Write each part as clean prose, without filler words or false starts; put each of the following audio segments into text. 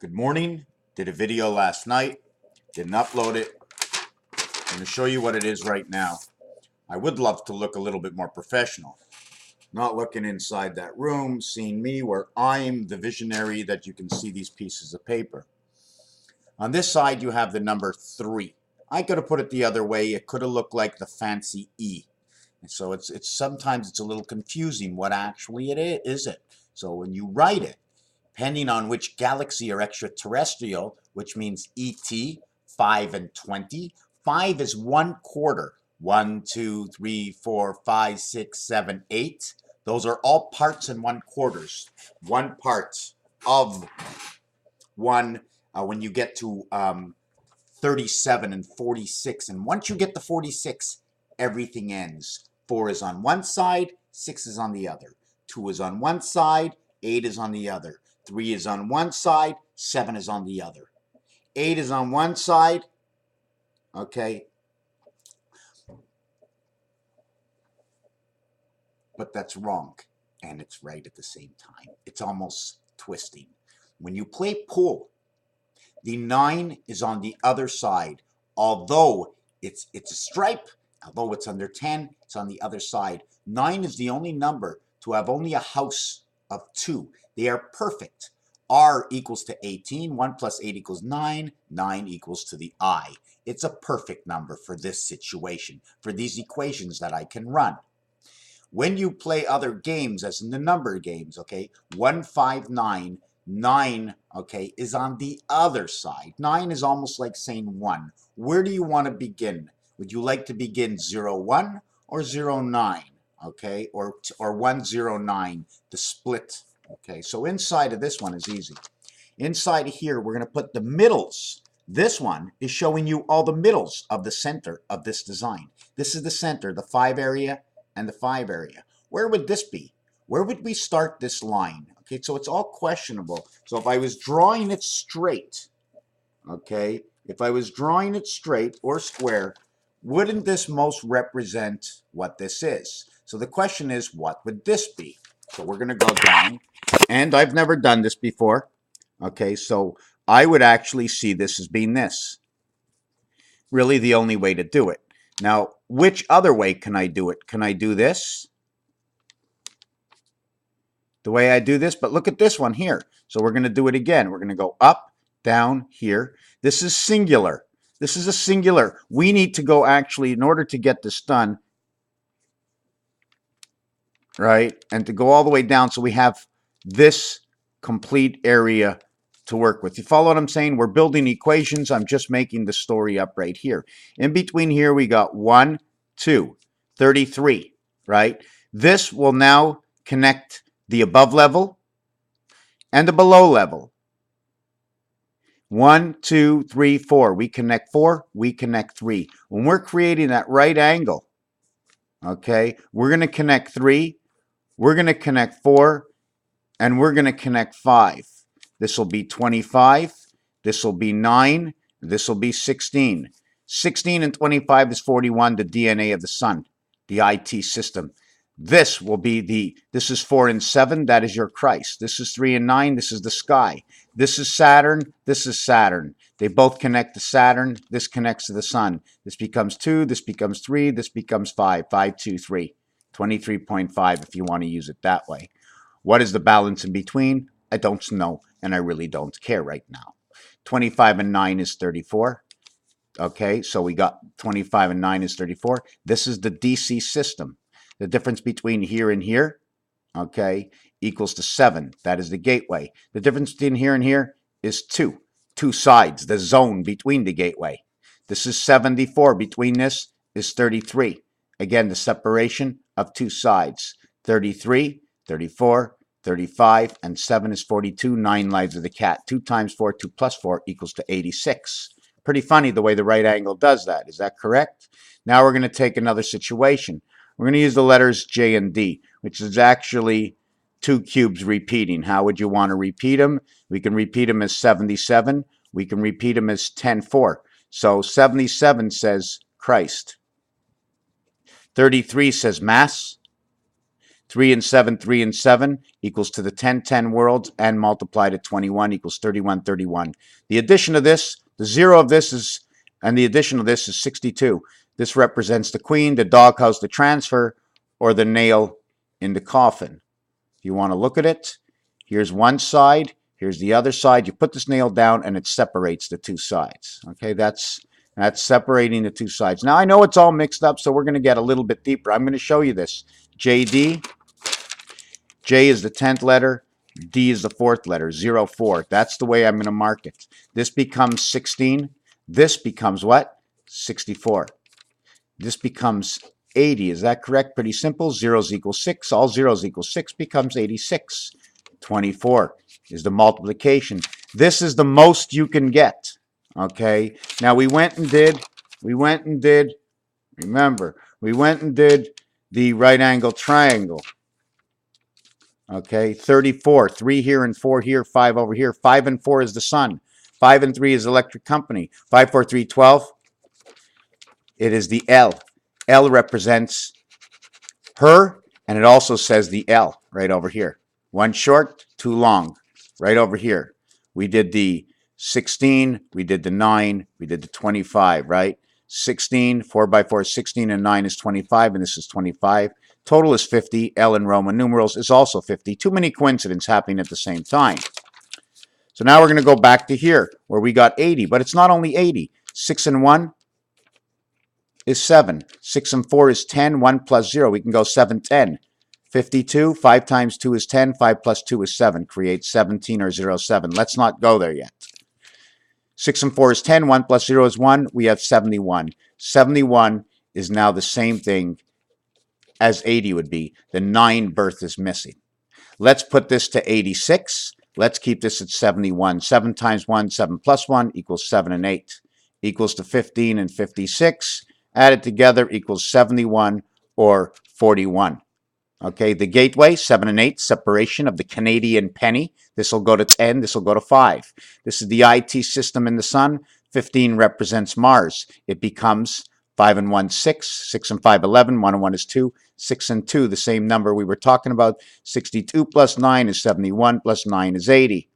Good morning. Did a video last night. Didn't upload it. I'm going to show you what it is right now. I would love to look a little bit more professional. Not looking inside that room, seeing me where I'm the visionary that you can see these pieces of paper. On this side, you have the number 3. I could have put it the other way. It could have looked like the fancy E. And so it's sometimes it's a little confusing what actually it is it. So when you write it, depending on which galaxy or extraterrestrial, which means ET, 5 and 20. 5 is 1/4. 1, 2, 3, 4, 5, 6, 7, 8. Those are all parts and 1/4. One part of one when you get to 37 and 46. And once you get to 46, everything ends. 4 is on one side, 6 is on the other. 2 is on one side, 8 is on the other. 3 is on one side, 7 is on the other. 8 is on one side, okay? But that's wrong, and it's right at the same time. It's almost twisting. When you play pool, the 9 is on the other side. Although it's a stripe, although it's under 10, it's on the other side. 9 is the only number to have only a house of 2. They are perfect. R equals to 18. 1 plus 8 equals 9. 9 equals to the I. It's a perfect number for this situation, for these equations that I can run. When you play other games, as in the number games, okay, 1, 5, 9, 9, okay, is on the other side. 9 is almost like saying 1. Where do you want to begin? Would you like to begin 0, 1 or 0, 9? Okay, or 1, 0, 9, the split. Okay, so inside of this one is easy. Inside of here, we're going to put the middles. This one is showing you all the middles of the center of this design. This is the center, the 5 area and the 5 area. Where would this be? Where would we start this line? Okay, so it's all questionable. So if I was drawing it straight, okay, if I was drawing it straight or square, wouldn't this most represent what this is? So the question is, what would this be? So we're going to go down, and I've never done this before. Okay, so I would actually see this as being this. Really the only way to do it. Now, which other way can I do it? Can I do this? The way I do this, but look at this one here. So we're going to do it again. We're going to go up, down, here. This is singular. This is a singular. We need to go actually, in order to get this done, right, and to go all the way down so we have this complete area to work with. You follow what I'm saying? We're building equations. I'm just making the story up right here. In between here, we got 1, 2, 33, right? This will now connect the above level and the below level. 1, 2, 3, 4. We connect 4, we connect 3. When we're creating that right angle, okay, we're going to connect 3, we're going to connect 4, and we're going to connect 5. This will be 25, this will be 9, this will be 16. 16 and 25 is 41, the DNA of the sun, the IT system. This will be this is 4 and 7, that is your Christ. This is 3 and 9, this is the sky. This is Saturn, this is Saturn. They both connect to Saturn, this connects to the sun. This becomes 2, this becomes 3, this becomes 5. 5, 2, 3. 23.5 if you want to use it that way. What is the balance in between? I don't know, and I really don't care right now. 25 and 9 is 34. Okay, so we got 25 and 9 is 34. This is the DC system. The difference between here and here, okay, equals to 7. That is the gateway. The difference between here and here is 2. 2 sides, the zone between the gateway. This is 74. Between this is 33. Again, the separation of 2 sides. 33, 34, 35, and 7 is 42. 9 lives of the cat. 2 times 4, 2 plus 4 equals to 86. Pretty funny the way the right angle does that. Is that correct? Now we're going to take another situation. We're going to use the letters J and D, which is actually 2 cubes repeating. How would you want to repeat them? We can repeat them as 77. We can repeat them as 10, 4. So 77 says Christ. 33 says Mass. 3 and 7, 3 and 7 equals to the 10, 10 worlds, and multiplied at 21 equals 31, 31. The addition of this, the zero of this is, and the addition of this is 62. This represents the queen, the doghouse, the transfer, or the nail in the coffin. If you want to look at it, here's one side, here's the other side. You put this nail down and it separates the two sides. Okay, that's separating the two sides. Now, I know it's all mixed up, so we're going to get a little bit deeper. I'm going to show you this. JD, J is the 10th letter, D is the 4th letter, 0, 4. That's the way I'm going to mark it. This becomes 16. This becomes what? 64. This becomes 80. Is that correct? Pretty simple. Zeros equal 6. All zeros equal 6 becomes 86. 24 is the multiplication. This is the most you can get. Okay. Now we went and did, remember, we went and did the right angle triangle. Okay. 34. 3 here and 4 here, 5 over here. 5 and 4 is the sun. 5 and 3 is electric company. 5, 4, 3, 12. It is the L. L represents her, and it also says the L right over here. One short, two long, right over here. We did the 16, we did the 9, we did the 25, right? 16, 4 by 4 is 16, and 9 is 25, and this is 25. Total is 50. L in Roman numerals is also 50. Too many coincidences happening at the same time. So now we're going to go back to here, where we got 80, but it's not only 80. 6 and 1 is 7. 6 and 4 is 10. 1 plus 0. We can go 7, 10. 52. 5 times 2 is 10. 5 plus 2 is 7. Creates 17 or 0, 7. Let's not go there yet. 6 and 4 is 10. 1 plus 0 is 1. We have 71. 71 is now the same thing as 80 would be. The 9 birth is missing. Let's put this to 86. Let's keep this at 71. 7 times 1, 7 plus 1 equals 7 and 8. Equals to 15 and 56. Added together equals 71 or 41. Okay, the gateway, 7 and 8, separation of the Canadian penny. This will go to 10, this will go to 5. This is the IT system in the sun. 15 represents Mars. It becomes 5 and 1, 6. 6 and 5, 11. 1 and 1 is 2. 6 and 2, the same number we were talking about. 62 plus 9 is 71, plus 9 is 80.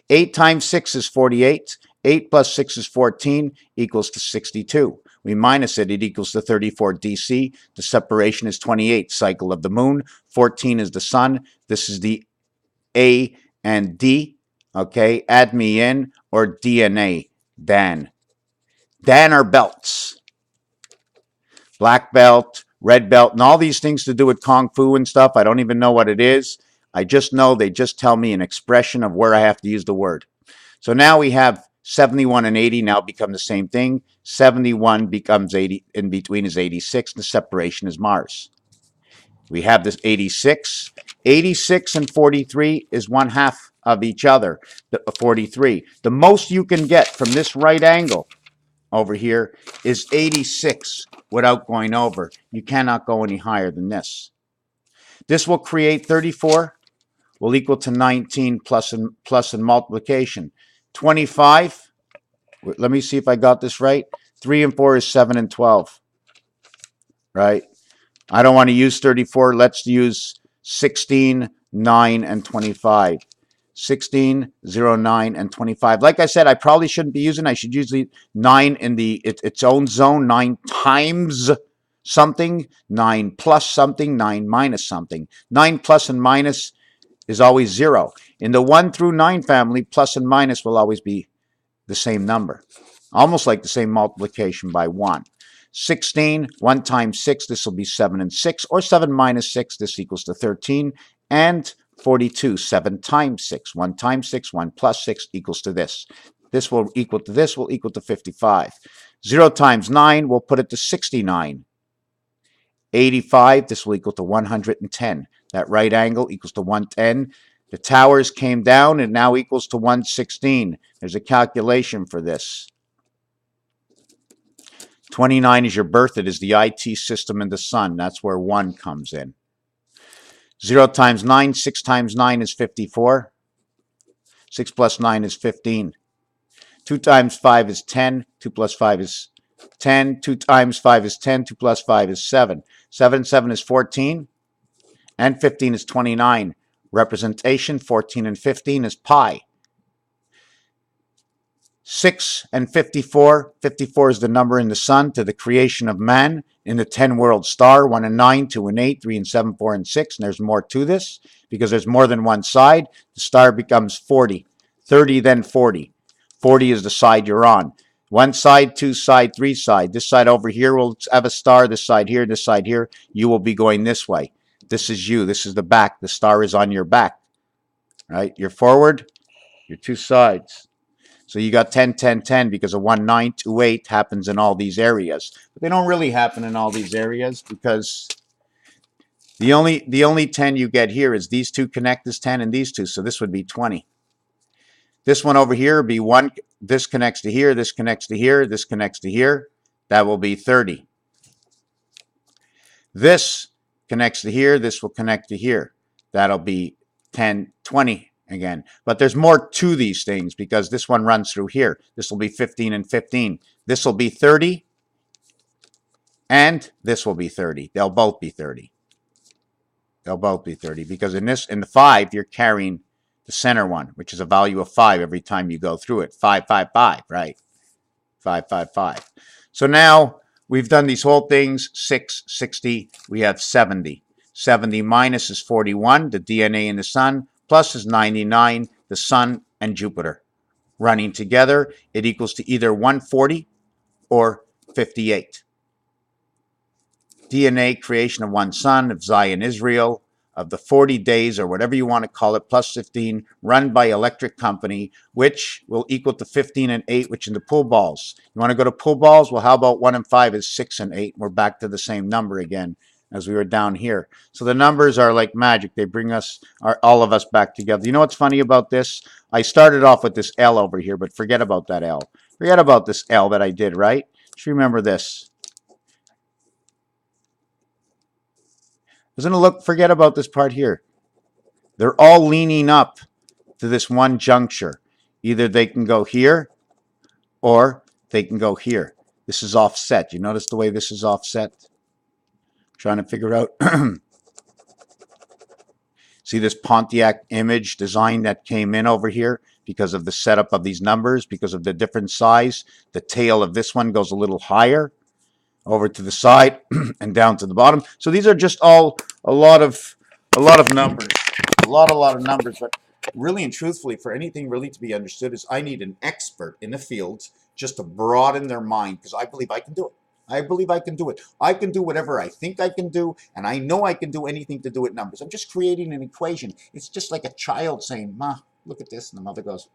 8 times 6 is 48. 8 plus 6 is 14, equals to 62. We minus it, it equals to 34 DC. The separation is 28, cycle of the moon. 14 is the sun. This is the A and D. Okay, add me in, or DNA, Dan. Dan are belts. Black belt, red belt, and all these things to do with Kung Fu and stuff. I don't even know what it is. I just know they just tell me an expression of where I have to use the word. So now we have 71 and 80 now become the same thing. 71 becomes 80, in between is 86, the separation is Mars. We have this 86. 86 and 43 is 1/2 of each other, the 43. The most you can get from this right angle over here is 86 without going over. You cannot go any higher than this. This will create 34 will equal to 19 plus and multiplication. 25, let me see if I got this right. 3 and 4 is 7 and 12, right? I don't want to use 34. Let's use 16, 9, and 25. 16, 0, 9, and 25. Like I said, I probably shouldn't be using, I should use the 9 in its own zone. 9 times something, 9 plus something, 9 minus something. 9 plus and minus is always 0. In the 1 through 9 family, plus and minus will always be the same number. Almost like the same multiplication by 1. 16, 1 times 6, this will be 7 and 6, or 7 minus 6, this equals to 13. And 42, 7 times 6, 1 times 6, 1 plus 6 equals to this. This will equal to this, will equal to 55. 0 times 9, we'll put it to 69. 85, this will equal to 110. That right angle equals to 110. The towers came down and now equals to 116. There's a calculation for this. 29 is your birth. It is the IT system in the sun. That's where 1 comes in. 0 times 9, 6 times 9 is 54. 6 plus 9 is 15. 2 times 5 is 10. 2 plus 5 is 10. 2 times 5 is 10. 2 plus 5 is 7. 7 and 7 is 14. and 15 is 29. Representation, 14 and 15 is pi. 6 and 54. 54 is the number in the sun to the creation of man. In the 10-world star, 1 and 9, 2 and 8, 3 and 7, 4 and 6. And there's more to this because there's more than one side. The star becomes 40. 30, then 40. 40 is the side you're on. One side, two side, three side. This side over here will have a star. This side here, this side here. You will be going this way. This is you. This is the back. The star is on your back. Right? You're forward. Your two sides. So you got 10, 10, 10 because a 1, 9, 2, 8 happens in all these areas. But they don't really happen in all these areas because the only 10 you get here is these two connect as 10 and these two. So this would be 20. This one over here would be 1. This connects to here. This connects to here. This connects to here. That will be 30. This connects to here. This will connect to here. That'll be 10, 20. Again, but there's more to these things because this one runs through here. This will be 15 and 15. This will be 30, and this will be 30. They'll both be 30. They'll both be 30 because in the 5, you're carrying the center one, which is a value of 5 every time you go through it. 5, 5, 5, right? 5, 5, 5. So now we've done these whole things. 6, 60. We have 70. 70 minus is 41, the DNA in the sun. Plus is 99, the sun and Jupiter. Running together, it equals to either 140 or 58. DNA creation of one son, of Zion, Israel, of the 40 days or whatever you want to call it, plus 15, run by electric company, which will equal to 15 and 8, which in the pool balls. You want to go to pool balls? Well, how about 1 and 5 is 6 and 8? We're back to the same number again as we were down here. So the numbers are like magic. They bring us, all of us back together. You know what's funny about this? I started off with this L over here, but forget about that L. Forget about this L that I did, right? Just remember this. Doesn't it look, forget about this part here. They're all leaning up to this one juncture. Either they can go here or they can go here. This is offset. You notice the way this is offset? Trying to figure out. See this Pontiac image design that came in over here because of the setup of these numbers, because of the different size. The tail of this one goes a little higher over to the side and down to the bottom. So these are just all a lot of numbers, a lot of numbers. But really and truthfully, for anything really to be understood, is I need an expert in the field just to broaden their mind, because I believe I can do it. I believe I can do it. I can do whatever I think I can do, and I know I can do anything to do with numbers. I'm just creating an equation. It's just like a child saying, "Ma, look at this," and the mother goes,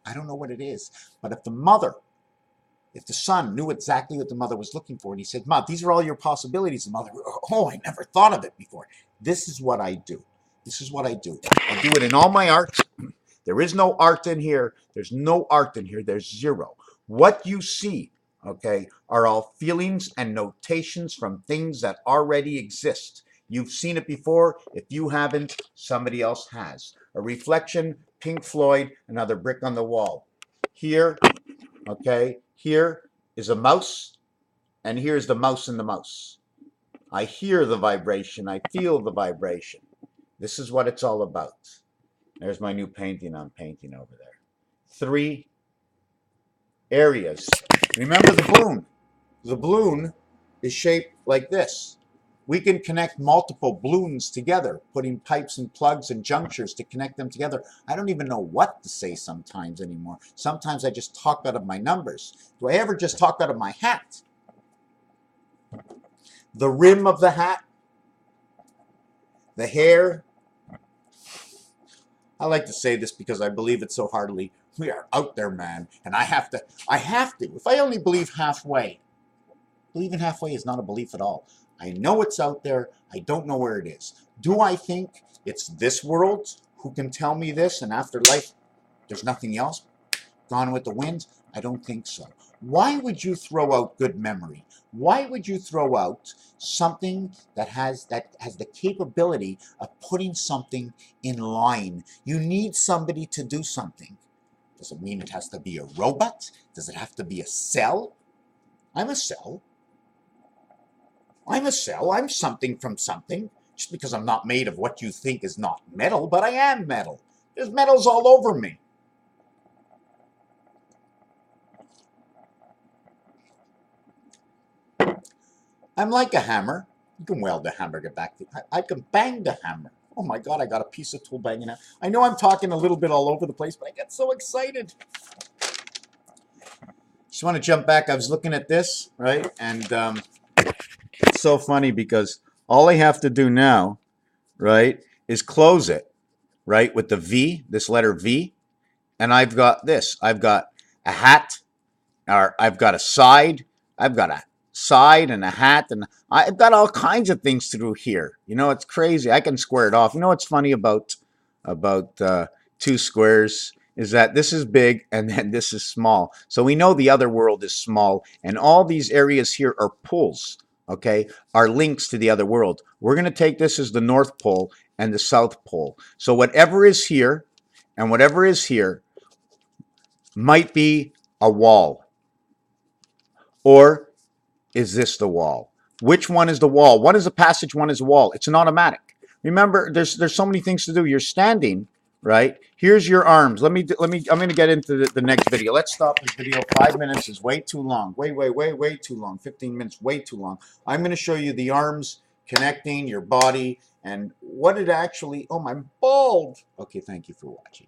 "I don't know what it is." But if the son knew exactly what the mother was looking for, and he said, "Ma, these are all your possibilities," the mother, "Oh, I never thought of it before." This is what I do. This is what I do. I do it in all my arts. There is no art in here. There's no art in here. There's zero. What you see, okay, are all feelings and notations from things that already exist. You've seen it before. If you haven't, somebody else has. A reflection, Pink Floyd, another brick on the wall. Here, okay, here is a mouse, and here's the mouse in the mouse. I hear the vibration. I feel the vibration. This is what it's all about. There's my new painting I'm painting over there. 3 areas. Remember the balloon. The balloon is shaped like this. We can connect multiple balloons together, putting pipes and plugs and junctures to connect them together. I don't even know what to say sometimes anymore. Sometimes I just talk out of my numbers. Do I ever just talk out of my hat? The rim of the hat, the hair. I like to say this because I believe it so heartily. We are out there, man, and I have to. If I only believe halfway, believing halfway is not a belief at all. I know it's out there. I don't know where it is. Do I think it's this world who can tell me this, and after life, there's nothing else? Gone with the wind? I don't think so. Why would you throw out good memory? Why would you throw out something that has the capability of putting something in line? You need somebody to do something. Does it mean it has to be a robot? Does it have to be a cell? I'm a cell. I'm a cell. I'm something from something. just because I'm not made of what you think is not metal, but I am metal. There's metals all over me. I'm like a hammer. You can weld the hammer, get back. I can bang the hammer. Oh my God, I got a piece of tool banging out. I know I'm talking a little bit all over the place, but I get so excited. Just want to jump back. I was looking at this, right? And it's so funny because all I have to do now, right, is close it, right, with the V, this letter V. And I've got this. I've got a hat, or I've got a side. I've got a side and a hat, and I've got all kinds of things to do here. You know, it's crazy. I can square it off. You know what's funny about two squares is that this is big and then this is small. So we know the other world is small, and all these areas here are poles, okay, are links to the other world. We're going to take this as the North Pole and the South Pole. So whatever is here and whatever is here might be a wall. Or is this the wall? Which one is the wall? One is a passage, one is a wall. It's an automatic. Remember, there's so many things to do. You're standing, right? Here's your arms. I'm going to get into the next video. Let's stop this video. 5 minutes is way too long. Way too long. 15 minutes, way too long. I'm going to show you the arms connecting your body and what it actually, oh, I'm bald. Okay, thank you for watching.